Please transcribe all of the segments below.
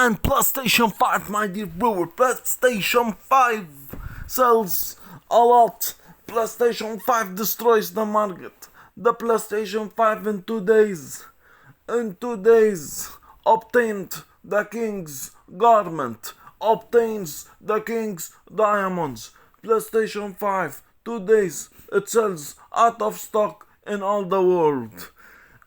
And PlayStation 5, my dear viewer, PlayStation 5 sells a lot. PlayStation 5 destroys the market. The PlayStation 5 in 2 days, obtained the king's garment, obtains the king's diamonds. PlayStation 5, 2 days, it sells out of stock in all the world.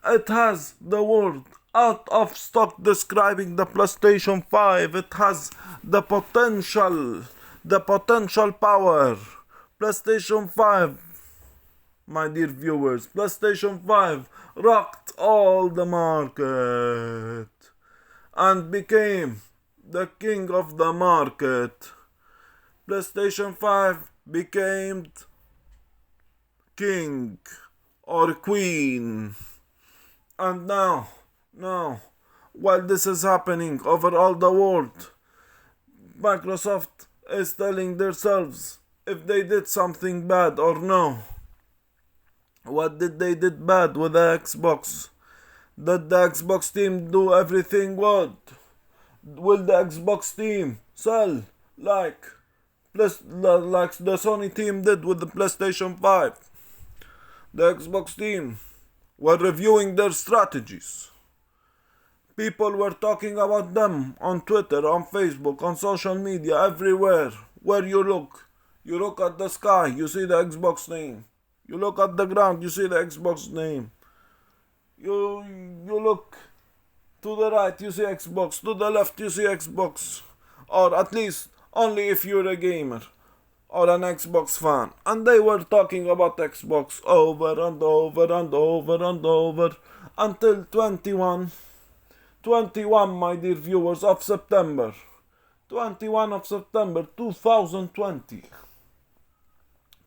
It has the word out of stock describing the PlayStation 5. It has the potential power. PlayStation 5, my dear viewers, PlayStation 5 rocked all the market and became the king of the market. PlayStation 5 became king or queen. And now, while this is happening over all the world, Microsoft is telling themselves if they did something bad or no. What did they did bad with the Xbox? Did the Xbox team do everything good? Will the Xbox team sell like the Sony team did with the PlayStation 5? The Xbox team were reviewing their strategies. People were talking about them on Twitter, on Facebook, on social media, everywhere. Where you look at the sky, you see the Xbox name. You look at the ground, you see the Xbox name. You look to the right, you see Xbox. To the left, you see Xbox. Or at least only if you're a gamer or an Xbox fan. And they were talking about Xbox over and over and over and over until 21, my dear viewers, of September. 21 of September 2020.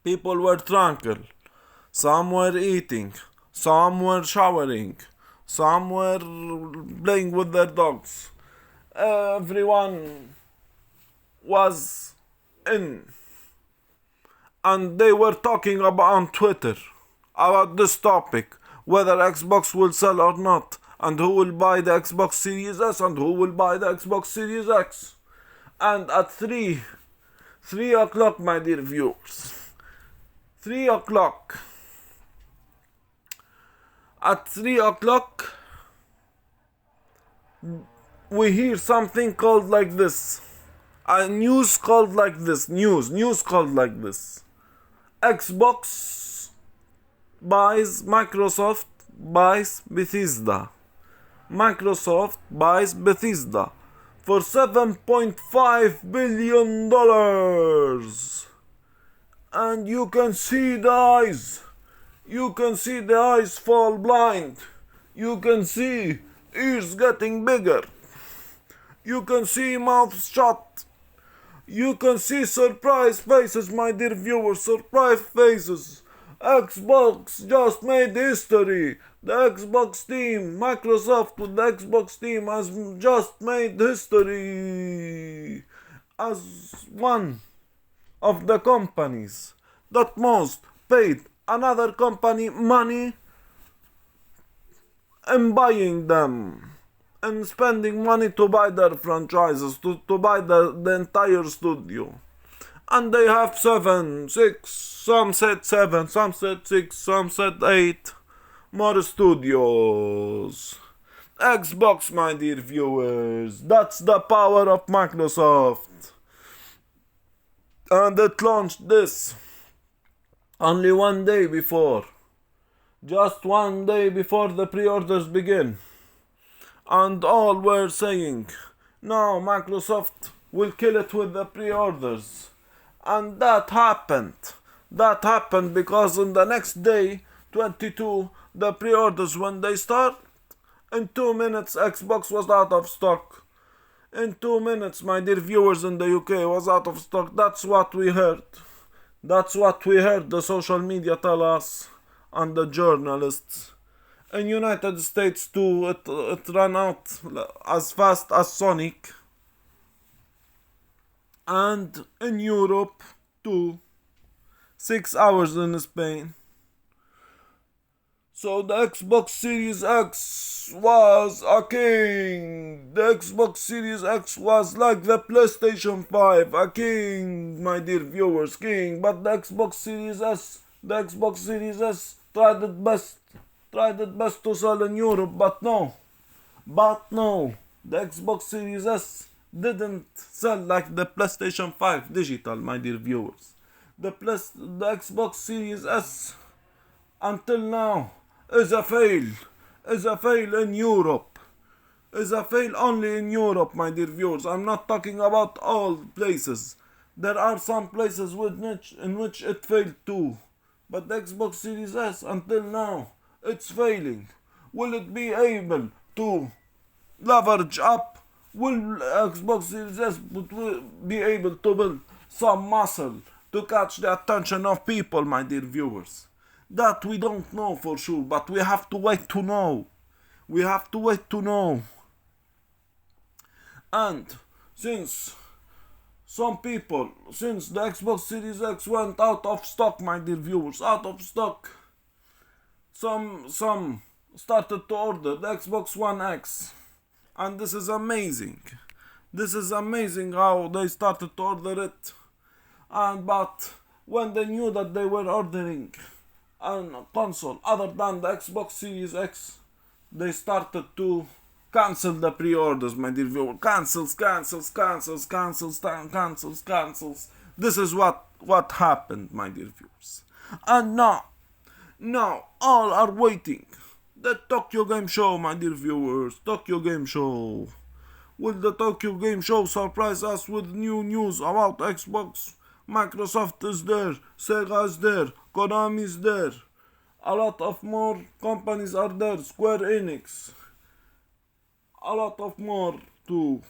People were tranquil. Some were eating. Some were showering. Some were playing with their dogs. Everyone was in. And they were talking about on Twitter about this topic, whether Xbox will sell or not, and who will buy the Xbox Series S and who will buy the Xbox Series X. And at 3 o'clock, my dear viewers, 3 o'clock, at 3 o'clock, we hear something called like this. News called like this. Xbox buys Microsoft buys Bethesda. Microsoft buys Bethesda for $7.5 billion. And you can see the eyes. You can see the eyes fall blind. You can see ears getting bigger. You can see mouths shut. You can see surprised faces, my dear viewers, surprised faces. Xbox just made history. The Xbox team, Microsoft with the Xbox team has just made history as one of the companies that most paid another company money in buying them and spending money to buy their franchises, to buy the entire studio. And they have 7, 6, some said 7, some said 6, some said 8 more studios. Xbox, my dear viewers, that's the power of Microsoft. And it launched this only one day before. Just one day before the pre-orders begin. And all were saying, no, Microsoft will kill it with the pre-orders. And that happened. That happened because on the next day, 22, the pre-orders, when they start, in 2 minutes Xbox was out of stock. In 2 minutes, my dear viewers in the UK, was out of stock. That's what we heard. That's what we heard the social media tell us and the journalists. In United States too, it ran out as fast as Sonic. And in Europe too, 6 hours in Spain. So the Xbox Series X was a king. The Xbox Series X was like the PlayStation 5, a king, my dear viewers, king. But the Xbox Series S tried its best to sell in Europe, but no, the Xbox Series S didn't sell like the PlayStation 5 digital, my dear viewers. The Xbox Series S until now is a fail in Europe, is a fail only in Europe, my dear viewers. I'm not talking about all places. There are some places in which it failed too, but the Xbox Series S until now it's failing. Will it be able to leverage up? Will Xbox Series S be able to build some muscle to catch the attention of people, my dear viewers? That we don't know for sure, but we have to wait to know. We have to wait to know. And since the Xbox Series X went out of stock, my dear viewers, out of stock, some started to order the Xbox One X. And this is amazing. This is amazing how they started to order it. But when they knew that they were ordering a console other than the Xbox Series X, they started to cancel the pre-orders, my dear viewer. Cancels. This is what happened, my dear viewers. And now all are waiting. The Tokyo Game Show, my dear viewers. Tokyo Game Show. Will the Tokyo Game Show surprise us with new news about Xbox? Microsoft is there, Sega is there, Konami is there. A lot of more companies are there, Square Enix. A lot of more too.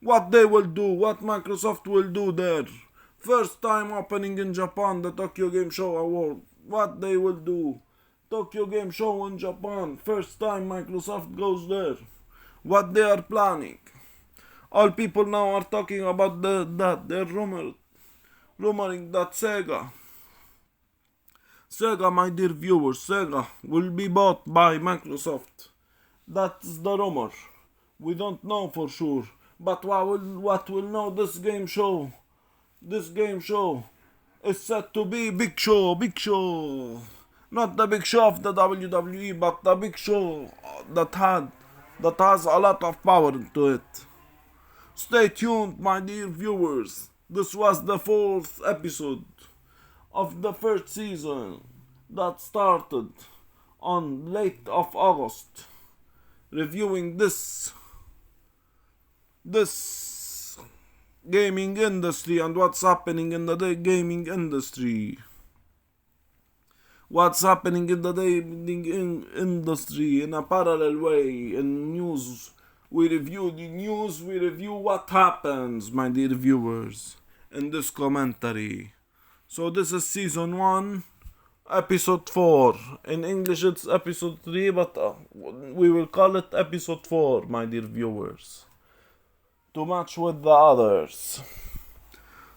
What they will do, what Microsoft will do there. First time opening in Japan, the Tokyo Game Show Award. What they will do. Tokyo Game Show in Japan. First time Microsoft goes there. What they are planning. All people now are talking about that. They're rumoring that Sega, my dear viewers, Sega will be bought by Microsoft. That's the rumor. We don't know for sure. But what will know this game show? This game show is said to be big show. Not the big show of the WWE, but the big show that has a lot of power into it. Stay tuned, my dear viewers. This was the 4th episode of the 1st season that started on late of August, reviewing this gaming industry and what's happening in the gaming industry. What's happening in the gaming industry in a parallel way. In news, we review the news, we review what happens, my dear viewers, in this commentary. So this is season 1, episode 4. In English it's episode 3, but we will call it episode 4, my dear viewers, to match with the others.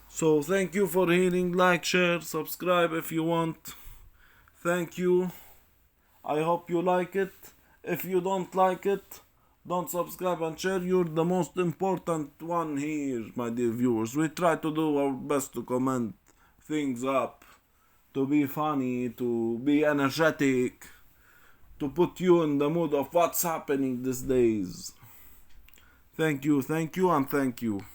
So thank you for hearing, like, share, subscribe if you want. Thank you. I hope you like it. If you don't like it, don't subscribe and share. You're the most important one here, my dear viewers. We try to do our best to comment things up, to be funny, to be energetic, to put you in the mood of what's happening these days. Thank you, and thank you.